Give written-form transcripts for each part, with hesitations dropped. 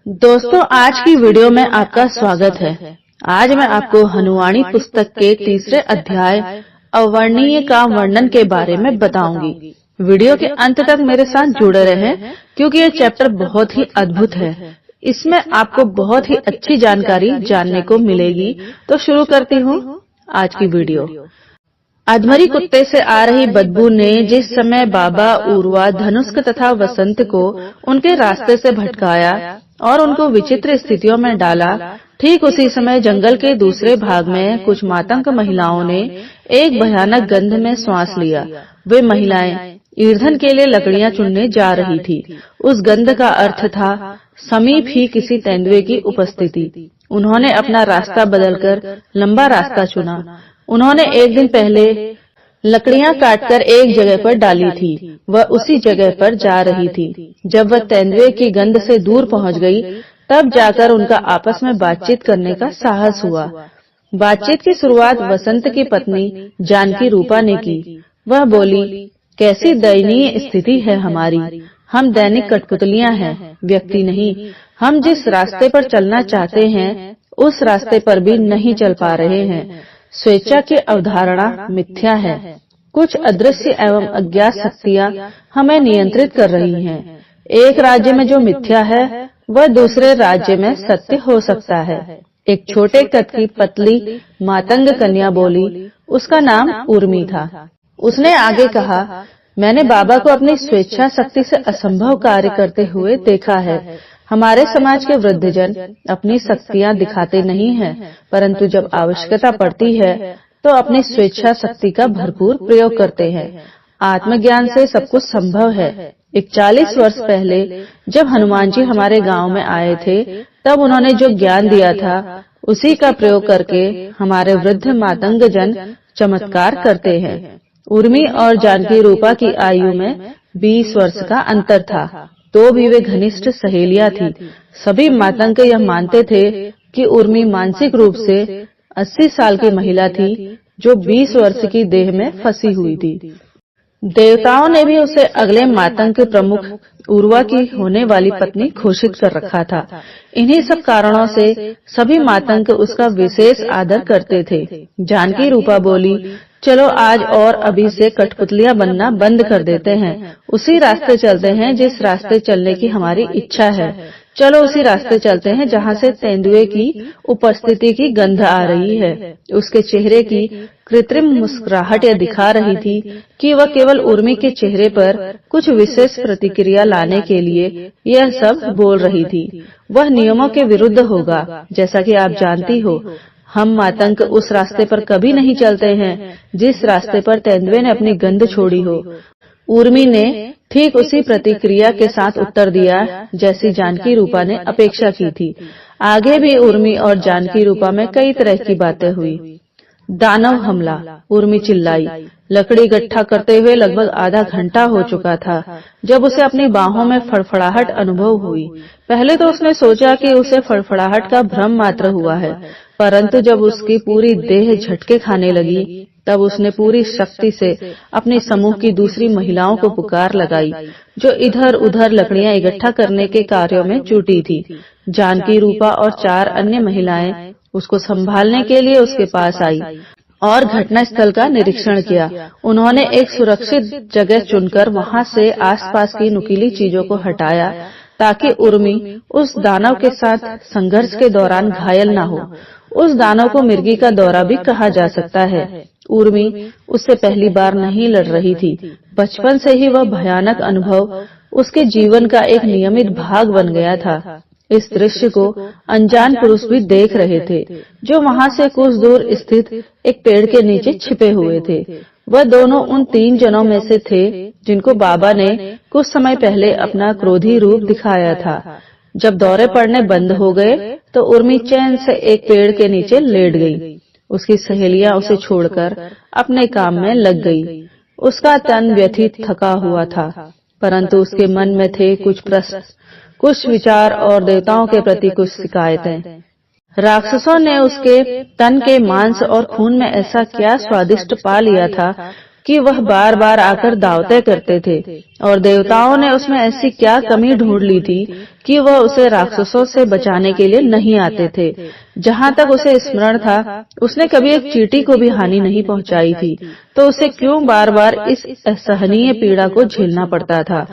दोस्तों, आज की वीडियो में आपका स्वागत है। आज मैं आपको हनुवाणी पुस्तक के तीसरे अध्याय अवर्णनीय का वर्णन के बारे में बताऊंगी। वीडियो के अंत तक मेरे साथ जुड़े रहें क्योंकि ये चैप्टर बहुत ही अद्भुत है। इसमें आपको बहुत ही अच्छी जानकारी जानने को मिलेगी। तो शुरू करती हूँ आज की वीडियो। अधमरी कुत्ते से आ रही बदबू ने जिस समय बाबा उर्वा, धनुष्क तथा वसंत को उनके रास्ते से भटकाया और उनको विचित्र स्थितियों में डाला, ठीक उसी समय जंगल के दूसरे भाग में कुछ मातंग महिलाओं ने एक भयानक गंध में श्वास लिया। वे महिलाएं ईंधन के लिए लकड़ियां चुनने जा रही थी। उस गंध का अर्थ था समीप ही किसी तेंदुए की उपस्थिति। उन्होंने अपना रास्ता बदलकर लंबा रास्ता चुना। उन्होंने एक दिन पहले लकड़ियां काटकर एक जगह पर डाली थी। वह उसी जगह पर जा रही थी। जब वह तेंदुए की गंध से दूर पहुंच गई, तब जाकर उनका आपस में बातचीत करने का साहस हुआ। बातचीत की शुरुआत वसंत की पत्नी जानकी रूपा ने की। वह बोली, कैसी दयनीय स्थिति है हमारी। हम दैनिक कठपुतलियां हैं, व्यक्ति नहीं। हम जिस रास्ते पर चलना चाहते हैं उस रास्ते पर भी नहीं चल पा रहे हैं। स्वेच्छा की अवधारणा मिथ्या है। कुछ अदृश्य एवं अज्ञात शक्तियां हमें नियंत्रित कर रही हैं। एक राज्य में जो मिथ्या है वह दूसरे राज्य में सत्य हो सकता है। एक छोटे कद की पतली मातंग कन्या बोली। उसका नाम उर्मी था। उसने आगे कहा, मैंने बाबा को अपनी स्वेच्छा शक्ति से असंभव कार्य करते हुए देखा है। हमारे समाज के वृद्धजन अपनी शक्तियां दिखाते नहीं हैं, परंतु जब आवश्यकता पड़ती है तो अपनी स्वेच्छा शक्ति का भरपूर प्रयोग करते हैं। आत्मज्ञान से सब कुछ संभव है। 41 वर्ष पहले जब हनुमान जी हमारे गांव में आए थे, तब उन्होंने जो ज्ञान दिया था उसी का प्रयोग करके हमारे वृद्ध मातंग जन चमत्कार करते हैं। उर्मी और जानकी रूपा की आयु में 20 वर्ष का अंतर था, तो भी वे घनिष्ठ सहेलियां थी। सभी मातंग यह मानते थे कि उर्मी मानसिक रूप से 80 साल की महिला थी जो 20 वर्ष की देह में फंसी हुई थी। देवताओं ने भी उसे अगले मातंग के प्रमुख उर्वा की होने वाली पत्नी घोषित कर रखा था। इन्हीं सब कारणों से सभी मातंग उसका विशेष आदर करते थे। जानकी रूपा बोली, चलो आज और अभी से कठपुतलियां बनना बंद कर देते हैं। उसी रास्ते चलते हैं जिस रास्ते चलने की हमारी इच्छा है। चलो उसी रास्ते चलते हैं जहाँ से तेंदुए की उपस्थिति की गंध आ रही है। उसके चेहरे की कृत्रिम मुस्कुराहट यह दिखा रही थी कि वह केवल उर्मी के चेहरे पर कुछ विशेष प्रतिक्रिया लाने के लिए यह सब बोल रही थी। वह नियमों के विरुद्ध होगा। जैसा कि आप जानती हो, हम मातंग उस रास्ते पर कभी नहीं चलते हैं जिस रास्ते पर तेंदुए ने अपनी गंध छोड़ी हो। उर्मी ने ठीक उसी प्रतिक्रिया के साथ उत्तर दिया जैसी जानकी रूपा ने अपेक्षा की थी। आगे भी उर्मी और जानकी रूपा में कई तरह की बातें हुई। दानव हमला, उर्मी चिल्लाई। लकड़ी इकट्ठा करते हुए लगभग आधा घंटा हो चुका था जब उसे अपनी बाहों में फड़फड़ाहट अनुभव हुई। पहले तो उसने सोचा कि उसे फड़फड़ाहट का भ्रम मात्र हुआ है, परंतु जब उसकी पूरी देह झटके खाने लगी तब उसने पूरी शक्ति से अपने समूह की दूसरी महिलाओं को पुकार लगाई जो इधर उधर लकड़ियां इकट्ठा करने के कार्यों में जुटी थी। जानकी रूपा और 4 अन्य महिलाएं उसको संभालने के लिए उसके पास आई और घटना स्थल का निरीक्षण किया। उन्होंने एक सुरक्षित जगह चुनकर वहां से आसपास की नुकीली चीजों को हटाया ताकि उर्मी उस दानव के साथ संघर्ष के दौरान घायल न हो। उस दानव को मिर्गी का दौरा भी कहा जा सकता है। उर्मी उससे पहली बार नहीं लड़ रही थी। बचपन से ही वह भयानक अनुभव उसके जीवन का एक नियमित भाग बन गया था। इस दृश्य को अनजान पुरुष भी देख रहे थे जो वहां से कुछ दूर स्थित एक पेड़ के नीचे छिपे हुए थे। वह दोनों उन 3 जनों में से थे जिनको बाबा ने कुछ समय पहले अपना क्रोधी रूप दिखाया था। जब दौरे पड़ने बंद हो गए तो उर्मी चैन से एक पेड़ के नीचे लेट गई। उसकी सहेलियां उसे छोड़कर अपने काम में लग गई। उसका तन व्यथित थका हुआ था, परंतु उसके मन में थे कुछ प्रश्न, कुछ विचार और देवताओं के प्रति कुछ शिकायतें। राक्षसों ने उसके तन के मांस और खून में ऐसा क्या स्वादिष्ट पा लिया था कि वह बार बार आकर दावतें करते थे और देवताओं ने उसमें ऐसी क्या कमी ढूंढ ली थी कि वह उसे राक्षसों से बचाने के लिए नहीं आते थे। जहाँ तक उसे स्मरण था, उसने कभी एक चींटी को भी हानि नहीं पहुँचाई थी, तो उसे क्यों बार बार इस असहनीय पीड़ा को झेलना पड़ता था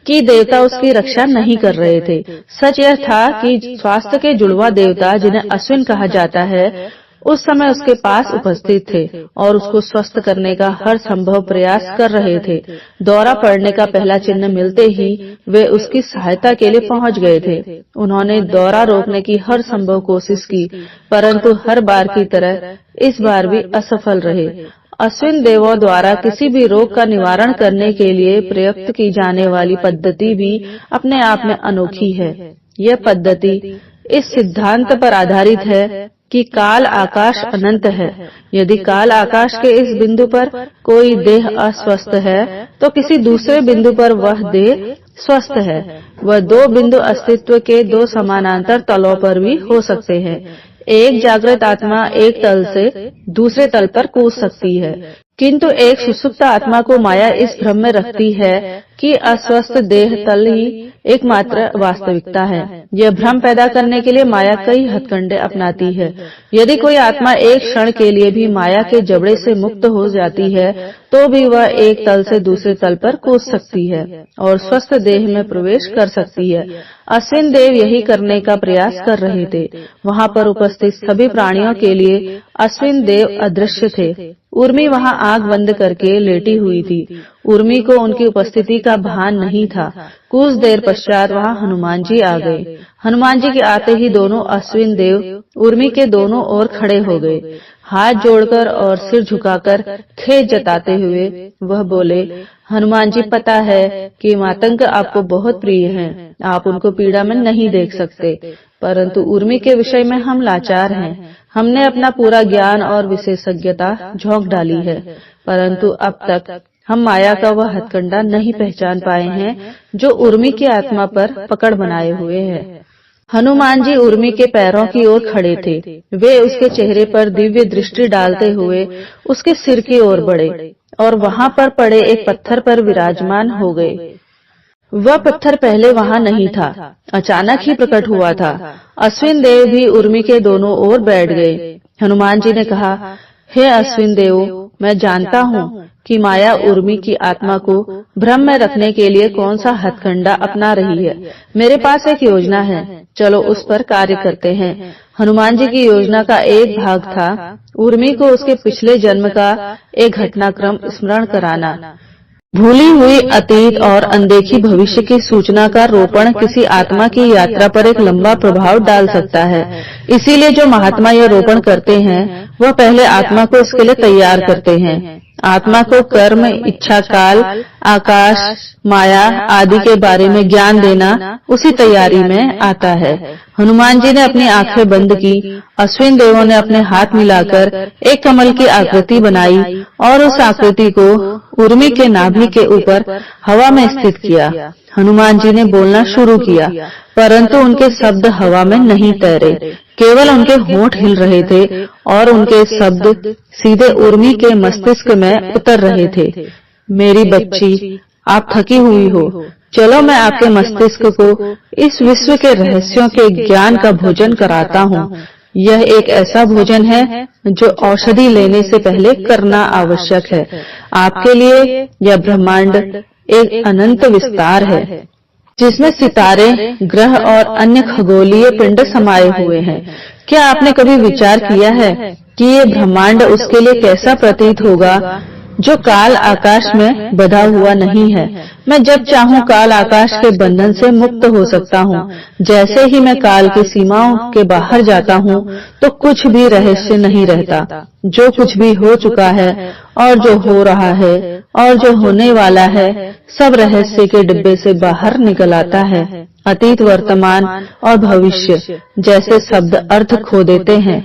कि देवता उसकी रक्षा नहीं कर रहे थे। सच यह था कि स्वास्थ्य के जुड़वा देवता, जिन्हें अश्विन कहा जाता है, उस समय उसके पास उपस्थित थे और उसको स्वस्थ करने का हर संभव प्रयास कर रहे थे। दौरा पड़ने का पहला चिन्ह मिलते ही वे उसकी सहायता के लिए पहुंच गए थे। उन्होंने दौरा रोकने की हर संभव कोशिश की, परंतु हर बार की तरह इस बार भी असफल रहे। अश्विन देवों द्वारा किसी भी रोग का निवारण करने के लिए प्रयुक्त की जाने वाली पद्धति भी अपने आप में अनोखी है। यह पद्धति इस सिद्धांत पर आधारित है कि काल आकाश अनंत है। यदि काल आकाश के इस बिंदु पर कोई देह अस्वस्थ है, तो किसी दूसरे बिंदु पर वह देह स्वस्थ है। वह दो बिंदु अस्तित्व के दो समानांतर तलों पर भी हो सकते हैं। एक जागृत आत्मा एक तल से दूसरे तल पर कूद सकती है, किंतु एक सुषुप्त आत्मा को माया इस भ्रम में रखती है कि अस्वस्थ देह तल ही एकमात्र वास्तविकता है। यह भ्रम पैदा करने के लिए माया कई हथकंडे अपनाती है। यदि कोई आत्मा एक क्षण के लिए भी माया के जबड़े से मुक्त हो जाती है, तो भी वह एक तल से दूसरे तल पर कूद सकती है और स्वस्थ देह में प्रवेश कर सकती है। अश्विन देव यही करने का प्रयास कर रहे थे। वहाँ पर उपस्थित सभी प्राणियों के लिए अश्विन देव अदृश्य थे। उर्मी वहाँ आंख बंद करके लेटी हुई थी। उर्मी को उनकी उपस्थिति का भान नहीं था। कुछ देर पश्चात वहाँ हनुमान जी आ गए। हनुमान जी के आते ही दोनों अश्विन देव उर्मी के दोनों ओर खड़े हो गए। हाथ जोड़कर और सिर झुकाकर खेद जताते हुए वह बोले, हनुमान जी, पता है कि मातंग आपको बहुत प्रिय हैं। आप उनको पीड़ा में नहीं देख सकते, परंतु उर्मी के विषय में हम लाचार हैं। हमने अपना पूरा ज्ञान और विशेषज्ञता झोंक डाली है, परंतु अब तक हम माया का वह हथकंडा नहीं पहचान पाए हैं जो उर्मी की आत्मा पर पकड़ बनाए हुए है। हनुमान जी उर्मी के पैरों की ओर खड़े थे। वे उसके चेहरे पर दिव्य दृष्टि डालते हुए उसके सिर की ओर बढ़े और वहाँ पर पड़े एक पत्थर पर विराजमान हो गए। वह पत्थर पहले वहाँ नहीं था, अचानक ही प्रकट हुआ था। अश्विन देव भी उर्मी के दोनों ओर बैठ गए। हनुमान जी ने कहा, हे अश्विन देव, मैं जानता हूँ कि माया उर्मी की आत्मा को भ्रम में रखने के लिए कौन सा हथकंडा अपना रही है। मेरे पास एक योजना है, चलो उस पर कार्य करते हैं। हनुमान जी की योजना का एक भाग था उर्मी को उसके पिछले जन्म का एक घटनाक्रम स्मरण कराना। भूली हुई अतीत और अनदेखी भविष्य की सूचना का रोपण किसी आत्मा की यात्रा पर एक लंबा प्रभाव डाल सकता है। इसीलिए जो महात्मा यह रोपण करते हैं, वह पहले आत्मा को इसके लिए तैयार करते हैं। आत्मा को कर्म, इच्छा, काल, आकाश, माया आदि के बारे में ज्ञान देना उसी तैयारी में आता है। हनुमान जी ने अपनी आंखें बंद की। अश्विन देवों ने अपने हाथ मिलाकर एक कमल की आकृति बनाई और उस आकृति को उर्मी के नाभि के ऊपर हवा में स्थित किया। हनुमान जी ने बोलना शुरू किया, परंतु उनके शब्द हवा में नहीं तैरे, केवल उनके होंठ हिल रहे थे और उनके शब्द सीधे उर्मी के मस्तिष्क में उतर रहे थे। मेरी बच्ची, आप थकी हुई हो, चलो मैं आपके मस्तिष्क को इस विश्व के रहस्यों के ज्ञान का भोजन कराता हूँ। यह एक ऐसा भोजन है जो औषधि लेने से पहले करना आवश्यक है। आपके लिए यह ब्रह्मांड एक अनंत विस्तार है, जिसमें सितारे, ग्रह और अन्य खगोलीय पिंड समाये हुए हैं। क्या आपने कभी विचार किया है कि ये ब्रह्मांड उसके लिए कैसा प्रतीत होगा जो काल आकाश में बंधा हुआ नहीं है? मैं जब चाहूँ काल आकाश के बंधन से मुक्त हो सकता हूँ। जैसे ही मैं काल की सीमाओं के बाहर जाता हूँ, तो कुछ भी रहस्य नहीं रहता। जो कुछ भी हो चुका है और जो हो रहा है और जो होने वाला है, सब रहस्य के डिब्बे से बाहर निकल आता है। अतीत, वर्तमान और भविष्य जैसे शब्द अर्थ खो देते हैं।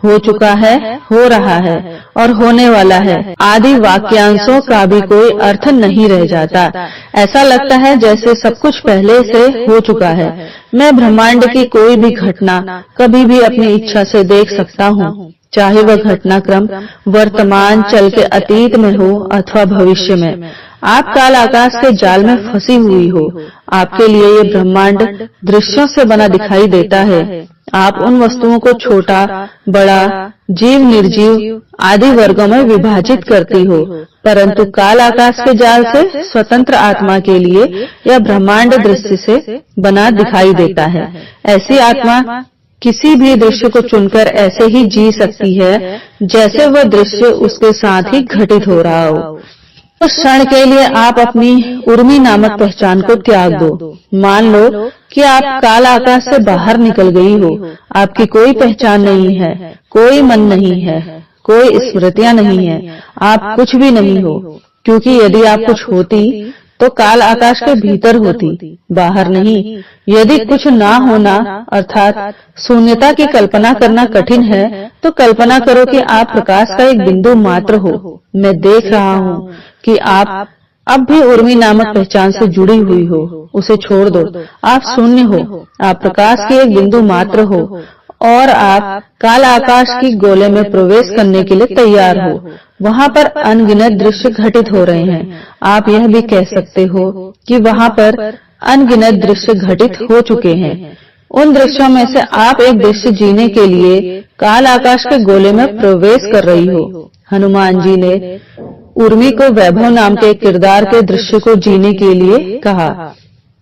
हो चुका है, हो रहा है और होने वाला है आदि वाक्यांशों का भी कोई अर्थ नहीं रह जाता। ऐसा लगता है जैसे सब कुछ पहले से हो चुका है। मैं ब्रह्मांड की कोई भी घटना कभी भी अपनी इच्छा से देख सकता हूँ, चाहे वह घटनाक्रम वर्तमान चल के अतीत में हो अथवा भविष्य में। आप काल आकाश के जाल में फंसी हुई हो। आपके लिए ये ब्रह्मांड दृश्यों से बना दिखाई देता है। आप उन वस्तुओं को छोटा, बड़ा, जीव, निर्जीव आदि वर्गों में विभाजित करती हो, परंतु काल आकाश के जाल से स्वतंत्र आत्मा के लिए यह ब्रह्मांड दृश्य से बना दिखाई देता है। ऐसी आत्मा किसी भी दृश्य को चुनकर ऐसे ही जी सकती है जैसे वह दृश्य उसके साथ ही घटित हो रहा हो। उस क्षण के लिए आप अपनी उर्मी नामक पहचान को त्याग दो। मान लो कि आप काल आकाश से बाहर निकल गई हो। आपकी कोई पहचान नहीं है, कोई मन नहीं है, कोई स्मृतियां नहीं है, आप कुछ भी नहीं हो, क्योंकि यदि आप कुछ होती तो काल आकाश के भीतर होती, बाहर नहीं। यदि कुछ ना होना अर्थात शून्यता की कल्पना करना कठिन है, तो कल्पना करो कि आप प्रकाश का एक बिंदु मात्र हो। मैं देख रहा हूँ कि आप अब भी उर्मी नामक पहचान से जुड़ी हुई हो, उसे छोड़ दो। आप शून्य हो, आप प्रकाश के एक बिंदु मात्र हो और आप काल आकाश की गोले में प्रवेश करने के लिए तैयार हो। वहाँ पर अनगिनत दृश्य घटित हो रहे हैं। आप यह भी कह सकते हो कि वहाँ पर अनगिनत दृश्य घटित हो चुके हैं। उन दृश्यों में से आप एक दृश्य जीने के लिए काल आकाश के गोले में प्रवेश कर रही हो। हनुमान जी ने उर्मी को वैभव नाम के किरदार के दृश्य को जीने के लिए कहा।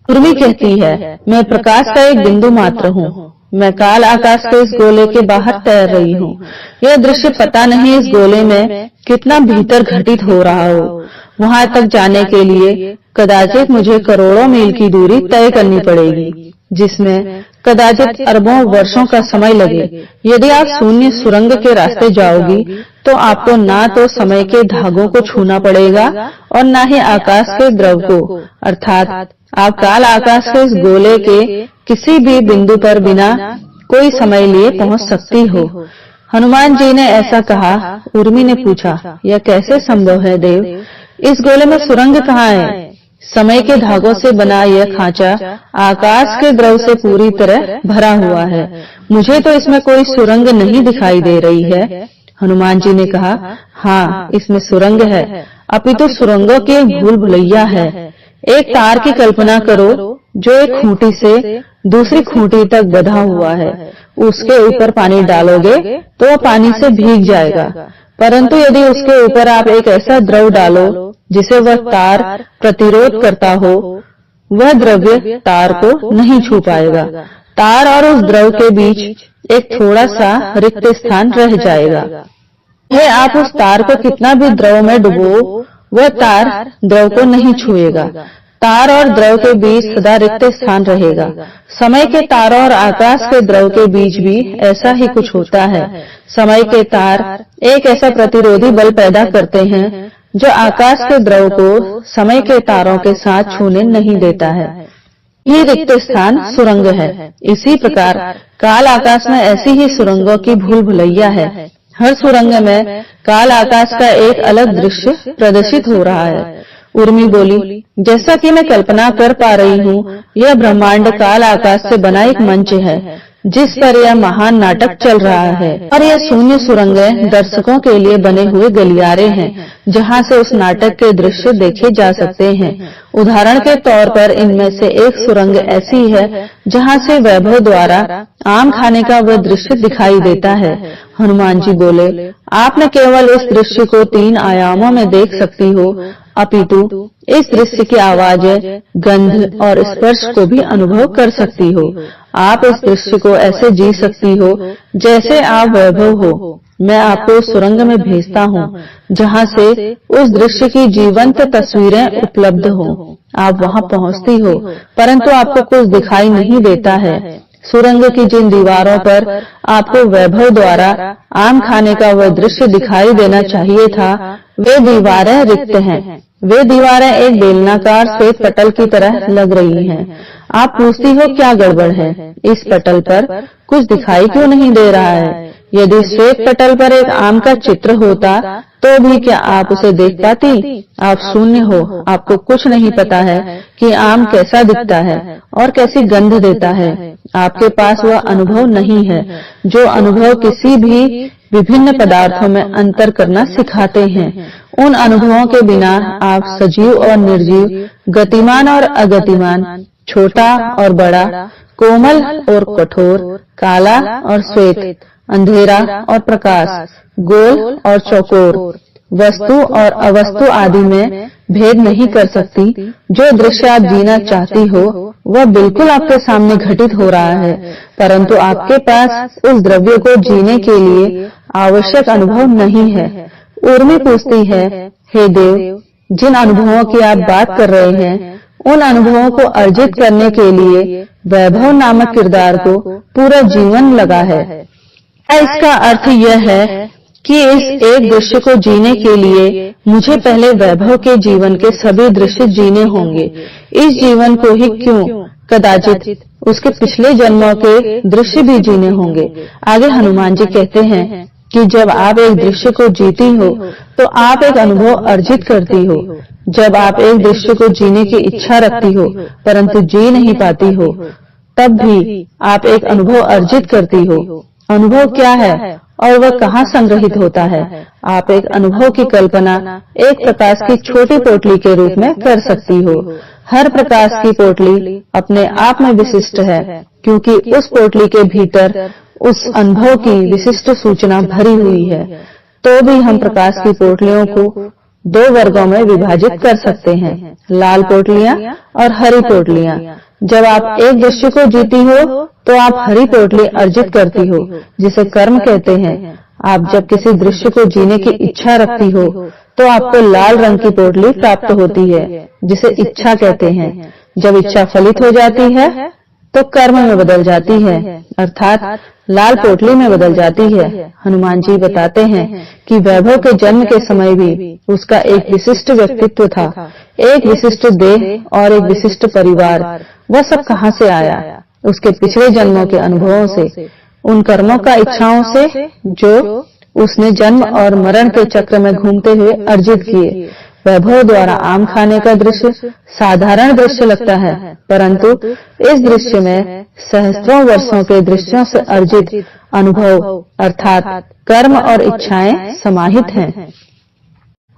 उर्मी कहती है, मैं प्रकाश का एक बिंदु मात्र हूँ। मैं काल आकाश के इस गोले के बाहर तैर रही हूँ। यह दृश्य पता नहीं इस गोले में कितना भीतर घटित हो रहा हो। वहाँ तक जाने के लिए कदाचित मुझे करोड़ों मील की दूरी तय करनी पड़ेगी, जिसमें कदाचित अरबों वर्षों का समय लगे। यदि आप शून्य सुरंग के रास्ते जाओगी तो आपको ना तो समय के धागों को छूना पड़ेगा और ना ही आकाश के द्रव को, अर्थात आप काल आकाश के इस गोले के किसी भी बिंदु पर बिना कोई समय लिए पहुंच सकती हो। हनुमान जी ने ऐसा कहा। उर्मी ने पूछा, यह कैसे संभव है देव? इस गोले में सुरंग कहाँ है? समय के धागों से बना यह खांचा आकाश के द्रव से पूरी तरह भरा हुआ है। मुझे तो इसमें कोई सुरंग नहीं दिखाई दे रही है। हनुमान जी ने कहा, हाँ, इसमें सुरंग है, अपितु सुरंगों की एक भूल भुलैया है। एक तार की कल्पना करो जो एक खूंटी से दूसरी खूंटी तक बंधा हुआ है। उसके ऊपर पानी डालोगे तो वह पानी से भीग जाएगा, परंतु यदि उसके ऊपर आप एक ऐसा द्रव डालो जिसे वह तार प्रतिरोध करता हो, वह द्रव्य तार को नहीं छू पाएगा। तार और उस द्रव के बीच एक थोड़ा सा रिक्त स्थान रह जाएगा। चाहे आप उस तार को कितना भी द्रव में डुबो, वह तार द्रव को नहीं छुएगा। तार और द्रव के बीच सदा रिक्त स्थान रहेगा। समय के तारों और आकाश के द्रव के बीच भी ऐसा ही कुछ होता है। समय के तार एक ऐसा प्रतिरोधी बल पैदा करते हैं जो आकाश के द्रव को समय के तारों के साथ छूने नहीं देता है। ये रिक्त स्थान सुरंग है। इसी प्रकार काल आकाश में ऐसी ही सुरंगों की भूल भुलैया है। हर सुरंग में काल आकाश का एक अलग दृश्य प्रदर्शित हो रहा है। उर्मी बोली, जैसा कि मैं कल्पना कर पा रही हूँ, यह ब्रह्मांड काल आकाश से बना एक मंच है जिस पर यह महान नाटक चल रहा है, और यह शून्य सुरंगें दर्शकों के लिए बने हुए गलियारे हैं जहाँ से उस नाटक के दृश्य देखे जा सकते हैं। उदाहरण के तौर पर इनमें से एक सुरंग ऐसी है जहाँ से वैभव द्वारा आम खाने का वह दृश्य दिखाई देता है। हनुमान जी बोले, आप न केवल इस दृश्य को 3 आयामों में देख सकती हो, अपितु इस दृश्य की आवाजें, गंध और स्पर्श को भी अनुभव कर सकती हो। आप इस दृश्य को ऐसे जी सकती हो जैसे आप वैभव हो। मैं आपको सुरंग में भेजता हूँ जहाँ से उस दृश्य की जीवंत तस्वीरें उपलब्ध हो। आप वहाँ पहुँचती हो, परंतु आपको कुछ दिखाई नहीं देता है। सुरंग की जिन दीवारों पर आपको वैभव द्वारा आम खाने का वह दृश्य दिखाई देना चाहिए था, वे दीवारें रिक्त हैं। वे दीवारें एक बेलनाकार श्वेत पटल की तरह लग रही हैं। आप पूछती हो क्या गड़बड़ है? इस पटल पर कुछ दिखाई क्यों नहीं दे रहा है? यदि श्वेत पटल पर एक आम का चित्र होता तो भी क्या आप उसे देख पाती? आप शून्य हो, आपको कुछ नहीं पता है कि आम कैसा दिखता है और कैसी गंध देता है। आपके पास वह अनुभव नहीं है जो अनुभव किसी भी विभिन्न पदार्थों में अंतर करना सिखाते हैं। उन अनुभवों के बिना आप सजीव और निर्जीव, गतिमान और अगतिमान, छोटा और बड़ा, कोमल और कठोर, काला और श्वेत, अंधेरा और प्रकाश, गोल और चौकोर, वस्तु और अवस्तु आदि में भेद नहीं कर सकती। जो दृश्य आप जीना चाहती हो वह बिल्कुल आपके सामने घटित हो रहा है, परंतु आपके पास उस द्रव्य को जीने के लिए आवश्यक अनुभव नहीं है। उर्मी पूछती है, हे देव, जिन अनुभवों की आप बात कर रहे हैं उन अनुभवों को अर्जित करने के लिए वैभव नामक किरदार को पूरा जीवन लगा है। इसका अर्थ यह है कि इस एक दृश्य को जीने के लिए मुझे पहले वैभव के जीवन के सभी दृश्य जीने होंगे। इस जीवन को ही क्यों, कदाचित उसके पिछले जन्मों के दृश्य भी जीने होंगे। आगे हनुमान जी कहते हैं कि जब आप एक दृश्य को जीती हो तो आप एक अनुभव अर्जित करती हो। जब आप एक दृश्य को जीने की इच्छा रखती हो परंतु जी नहीं पाती हो, तब भी आप एक अनुभव अर्जित करती हो। अनुभव क्या है और वह कहाँ संग्रहित होता है? आप एक अनुभव की कल्पना एक प्रकाश की छोटी पोटली के रूप में कर सकती हो। हर प्रकाश की पोटली अपने आप में विशिष्ट है, क्योंकि उस पोटली के भीतर उस अनुभव की विशिष्ट सूचना भरी हुई है। तो भी हम प्रकाश की पोटलियों को दो वर्गों में विभाजित कर सकते हैं, लाल पोटलियां और हरी पोटलियां। जब आप एक दृश्य को जीती हो तो आप हरी पोटली अर्जित करती हो, जिसे कर्म कहते हैं। आप जब किसी दृश्य को जीने की इच्छा रखती हो तो आपको लाल रंग की पोटली प्राप्त होती है, जिसे इच्छा कहते हैं। जब इच्छा फलित हो जाती है तो कर्म में बदल जाती है, अर्थात लाल पोटली में बदल जाती है। हनुमान जी बताते हैं कि वैभव के जन्म के समय भी उसका एक विशिष्ट व्यक्तित्व था, एक विशिष्ट देह और एक विशिष्ट परिवार। वह सब कहाँ से आया? उसके पिछले जन्मों के अनुभवों से, उन कर्मों का इच्छाओं से जो उसने जन्म और मरण के चक्र में घूमते हुए अर्जित किए। वैभव द्वारा आम खाने का दृश्य साधारण दृश्य लगता है, परंतु इस दृश्य में सहस्त्रों वर्षों के दृश्यों से अर्जित अनुभव अर्थात कर्म और इच्छाएं समाहित हैं।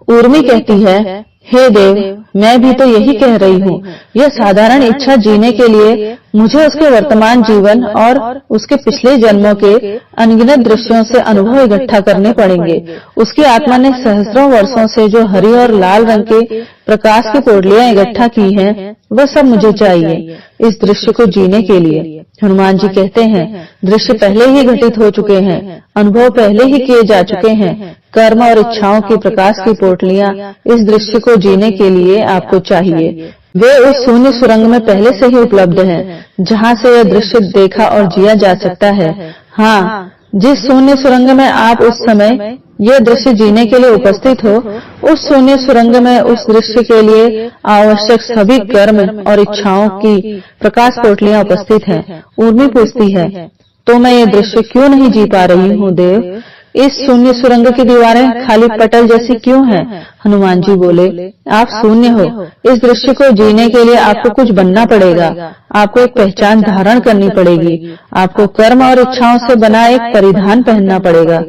उर्मी कहती है, हे देव, मैं भी तो यही कह रही हूँ। यह साधारण इच्छा जीने के लिए मुझे उसके वर्तमान जीवन और उसके पिछले जन्मों के अनगिनत दृश्यों से अनुभव इकट्ठा करने पड़ेंगे। उसकी आत्मा ने सहस्त्रों वर्षों से जो हरी और लाल रंग के प्रकाश की पोटलियां इकट्ठा की हैं, वह सब मुझे चाहिए इस दृश्य को जीने के लिए। हनुमान जी कहते हैं, दृश्य पहले ही घटित हो चुके हैं, अनुभव पहले ही किए जा चुके हैं। कर्म और इच्छाओं की प्रकाश की पोटलियां इस दृश्य को जीने के लिए आपको चाहिए। वे उस शून्य सुरंग में पहले से ही उपलब्ध हैं, जहाँ से यह दृश्य देखा और जिया जा सकता है। हाँ, जिस शून्य सुरंग में आप उस समय यह दृश्य जीने के लिए उपस्थित हो, उस शून्य सुरंग में उस दृश्य के लिए आवश्यक सभी कर्म और इच्छाओं की प्रकाश पोटलियां उपस्थित हैं। उर्मी पूछती है, तो मैं ये दृश्य क्यों नहीं जी पा रही हूँ देव? इस शून्य सुरंग की दीवारें खाली पटल जैसी क्यों हैं? हनुमान जी बोले, आप शून्य हो। इस दृश्य को जीने के लिए आपको कुछ बनना पड़ेगा, आपको एक पहचान धारण करनी पड़ेगी, आपको कर्म और इच्छाओं से बना एक परिधान पहनना पड़ेगा।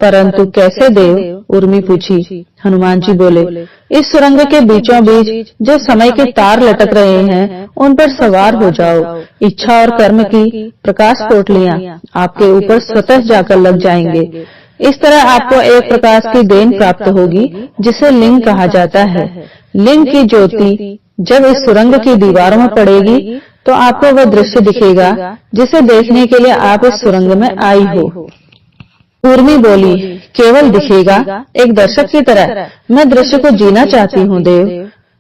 परंतु कैसे देव? उर्मी पूछी। हनुमान जी बोले, इस सुरंग के बीचों बीच जो समय के तार लटक रहे हैं, उन पर सवार हो जाओ। इच्छा और कर्म की प्रकाश पोटलियां आपके ऊपर स्वतः जाकर लग जाएंगे। इस तरह आपको एक प्रकाश की देन प्राप्त होगी, जिसे लिंग कहा जाता है। लिंग की ज्योति जब इस सुरंग की दीवारों में पड़ेगी तो आपको वह दृश्य दिखेगा जिसे देखने के लिए आप इस सुरंग में आई हो। उर्मी बोली, केवल दिखेगा, एक दर्शक की तरह मैं दृश्य को जीना चाहती हूँ देव।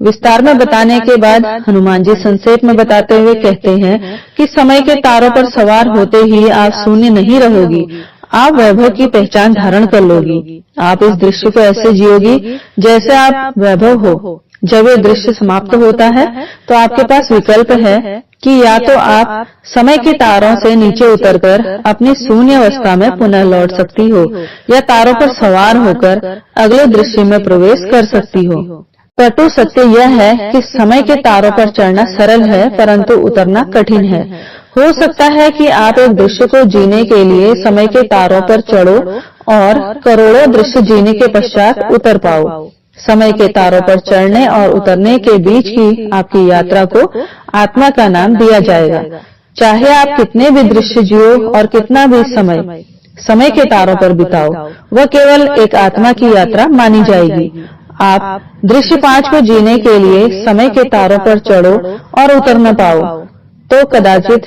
विस्तार में बताने के बाद हनुमान जी संक्षेप में बताते हुए कहते हैं कि समय के तारों पर सवार होते ही आप शून्य नहीं रहोगी, आप वैभव की पहचान धारण कर लोगी। आप इस दृश्य को ऐसे जियोगी जैसे आप वैभव हो। जब ये दृश्य समाप्त होता है तो आपके पास विकल्प है कि या तो आप समय के तारों से नीचे उतरकर अपनी शून्य अवस्था में पुनः लौट सकती हो या तारों पर सवार होकर अगले दृश्य में प्रवेश कर सकती हो। कटु सत्य यह है कि समय के तारों पर चढ़ना सरल है परंतु उतरना कठिन है। हो सकता है कि आप एक दृश्य को जीने के लिए समय के तारों पर चढ़ो और करोड़ों दृश्य जीने के पश्चात उतर पाओ। समय के तारों पर चढ़ने और उतरने के बीच की आपकी यात्रा को आत्मा का नाम दिया जाएगा। चाहे आप कितने भी दृश्य जियो और कितना भी समय के तारों पर बिताओ, वह केवल एक आत्मा की यात्रा मानी जाएगी। आप दृश्य 5 को जीने के लिए समय के तारों पर चढ़ो और उतर न पाओ तो कदाचित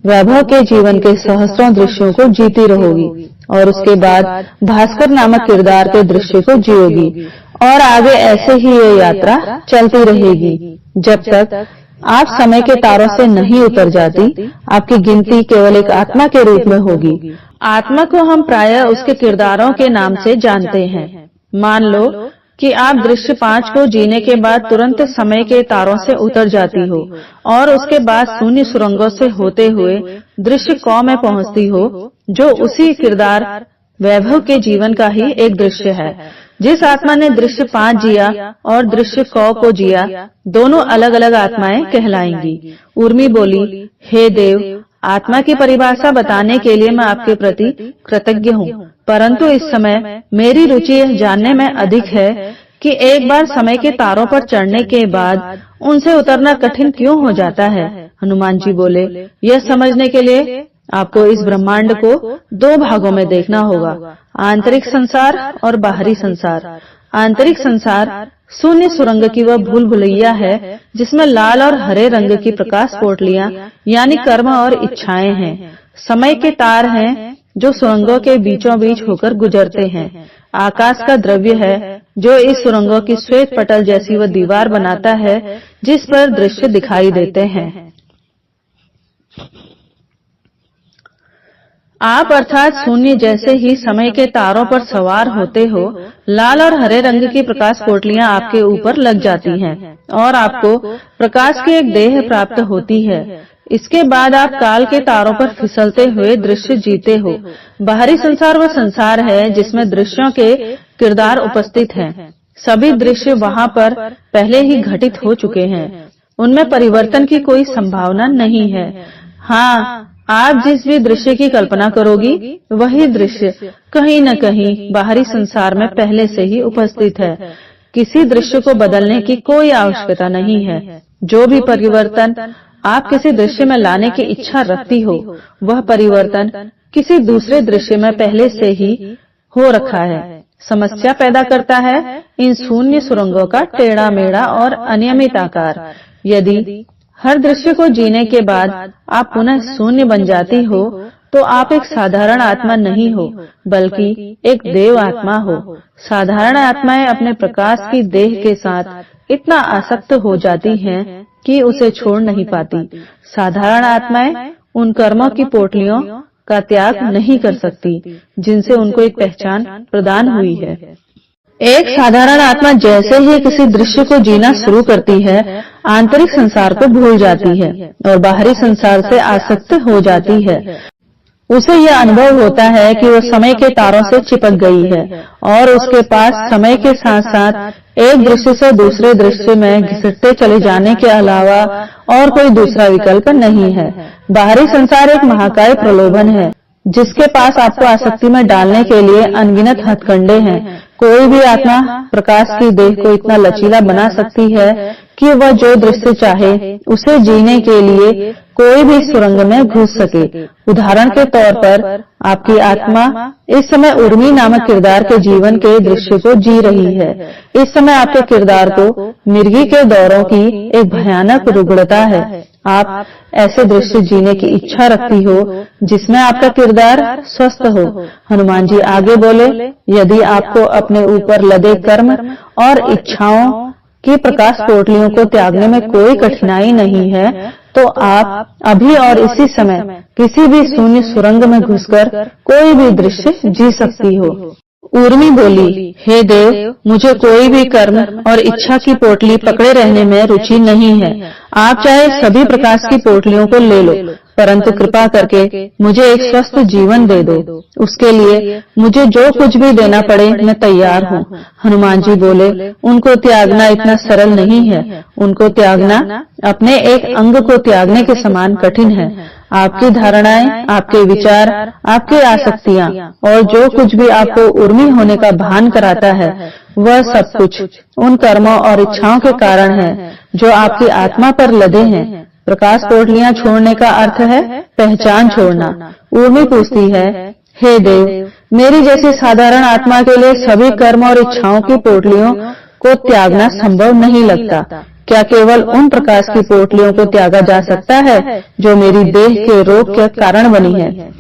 वैभव के जीवन के सहस्त्रों दृश्यों को जीती रहोगी और उसके बाद भास्कर नामक किरदार के दृश्य को जियोगी और आगे ऐसे ही ये यात्रा चलती रहेगी जब तक आप समय के तारों से नहीं उतर जाती। आपकी गिनती केवल एक आत्मा के रूप में होगी। आत्मा को हम प्रायः उसके किरदारों के नाम से जानते हैं। मान लो कि आप दृश्य 5 को जीने के बाद तुरंत समय के तारों से उतर जाती हो और उसके बाद शून्य सुरंगों से होते हुए दृश्य क में पहुंचती हो, जो उसी किरदार वैभव के जीवन का ही एक दृश्य है। जिस आत्मा ने दृश्य 5 जिया और दृश्य क को जिया, दोनों अलग अलग आत्माएं कहलाएंगी। उर्मी बोली, हे देव, आत्मा की परिभाषा बताने के लिए मैं आपके प्रति कृतज्ञ हूँ, परंतु इस समय मेरी रुचि यह जानने में अधिक है कि एक बार समय के तारों पर चढ़ने के बाद उनसे उतरना कठिन क्यों हो जाता है। हनुमान जी बोले, यह समझने के लिए आपको इस ब्रह्मांड को 2 भागों में देखना होगा, आंतरिक संसार और बाहरी संसार। आंतरिक संसार शून्य सुरंग की वह भूल भुलैया है जिसमें लाल और हरे रंग की प्रकाश पोटलियां यानी कर्म और इच्छाएं हैं। समय के तार हैं जो सुरंगों के बीचों बीच होकर गुजरते हैं। आकाश का द्रव्य है जो इस सुरंगों की श्वेत पटल जैसी वह दीवार बनाता है जिस पर दृश्य दिखाई देते हैं। आप अर्थात शून्य जैसे ही समय के तारों पर सवार होते हो, लाल और हरे रंग की प्रकाश पोटलियां आपके ऊपर लग जाती हैं और आपको प्रकाश की एक देह प्राप्त होती है। इसके बाद आप काल के तारों पर फिसलते हुए दृश्य जीते हो। बाहरी संसार वह संसार है जिसमें दृश्यों के किरदार उपस्थित हैं। सभी दृश्य वहाँ पर पहले ही घटित हो चुके हैं, उनमें परिवर्तन की कोई संभावना नहीं है। हाँ, आप जिस भी दृश्य की कल्पना करोगी वही दृश्य कहीं न कहीं बाहरी संसार में पहले से ही उपस्थित है। किसी दृश्य को बदलने की कोई आवश्यकता नहीं है। जो भी परिवर्तन आप किसी दृश्य में लाने की इच्छा रखती हो, वह परिवर्तन किसी दूसरे दृश्य में पहले से ही हो रखा है। समस्या पैदा करता है इन शून्य सुरंगों का टेढ़ा मेढ़ा और अनियमित आकार। यदि हर दृश्य को जीने के बाद आप पुनः शून्य बन जाती हो तो आप एक साधारण आत्मा नहीं हो बल्कि एक देव आत्मा हो। साधारण आत्माएं अपने प्रकाश की देह के साथ इतना आसक्त हो जाती हैं कि उसे छोड़ नहीं पाती। साधारण आत्माएं उन कर्मों की पोटलियों का त्याग नहीं कर सकती जिनसे उनको एक पहचान प्रदान हुई है। एक साधारण आत्मा जैसे ही किसी दृश्य को जीना शुरू करती है, आंतरिक संसार को भूल जाती है और बाहरी संसार से आसक्त हो जाती है। उसे यह अनुभव होता है कि वह समय के तारों से चिपक गई है और उसके पास समय के साथ साथ एक दृश्य से दूसरे दृश्य में घिसटते चले जाने के अलावा और कोई दूसरा विकल्प नहीं है। बाहरी संसार एक महाकाय प्रलोभन है जिसके पास आपको आसक्ति में डालने के लिए अनगिनत हथकंडे हैं। कोई भी आत्मा प्रकाश की देह को इतना लचीला बना सकती है कि वह जो दृश्य चाहे उसे जीने के लिए कोई भी सुरंग में घुस सके। उदाहरण के तौर पर आपकी आत्मा इस समय उर्मी नामक किरदार के जीवन के दृश्य को जी रही है। इस समय आपके किरदार को मिर्गी के दौरों की एक भयानक रुग्णता है। आप ऐसे दृश्य जीने की इच्छा रखती हो जिसमें आपका किरदार स्वस्थ हो। हनुमान जी आगे बोले, यदि आपको अपने ऊपर लदे कर्म और इच्छाओं की प्रकाश पोटलियों को त्यागने में कोई कठिनाई नहीं है तो आप अभी और इसी समय किसी भी शून्य सुरंग में घुसकर कोई भी दृश्य जी सकती हो। ऊर्मी बोली, हे देव, मुझे कोई भी कर्म और इच्छा की पोटली पकड़े रहने में रुचि नहीं है। आप चाहे सभी प्रकाश की पोटलियों को ले लो, परंतु कृपा करके मुझे एक स्वस्थ जीवन दे दो। उसके लिए मुझे जो कुछ भी देना पड़े मैं तैयार हूँ। हनुमान जी बोले, उनको त्यागना इतना सरल नहीं है। उनको त्यागना अपने एक अंग को त्यागने के समान कठिन है। आपकी धारणाएं, आपके विचार, आपकी आसक्तियां और जो कुछ भी आपको उर्मी होने का भान कराता है, वह सब कुछ उन कर्मों और इच्छाओं के कारण है जो आपकी आत्मा पर लदे हैं। प्रकाश पोटलियां छोड़ने का अर्थ है पहचान छोड़ना। उर्मी पूछती है, हे देव, मेरी जैसी साधारण आत्मा के लिए सभी कर्म और इच्छाओं की पोटलियों को त्यागना संभव नहीं लगता। क्या केवल उन प्रकाश की पोटलियों को त्यागा जा सकता है जो मेरी देह के रोग के कारण बनी है?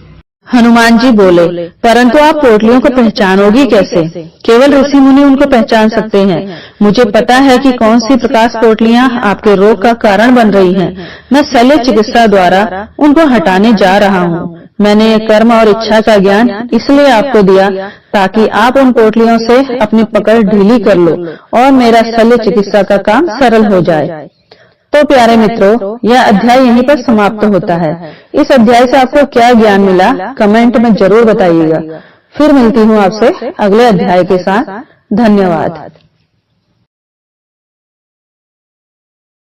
हनुमान जी बोले, परंतु आप पोटलियों को पहचानोगी कैसे? केवल ऋषि मुनि उनको पहचान सकते हैं। मुझे पता है कि कौन सी प्रकाश पोटलियां आपके रोग का कारण बन रही हैं। मैं शल्य चिकित्सा द्वारा उनको हटाने जा रहा हूँ। मैंने ये कर्म और इच्छा का ज्ञान इसलिए आपको दिया ताकि आप उन पोटलियों से अपनी पकड़ ढीली कर लो और मेरा शल्य चिकित्सा का काम सरल हो जाए। तो प्यारे मित्रों, यह अध्याय यहीं पर समाप्त होता है। इस अध्याय से आपको क्या ज्ञान मिला, कमेंट में जरूर बताइएगा। फिर मिलती हूँ आपसे अगले अध्याय के साथ। धन्यवाद।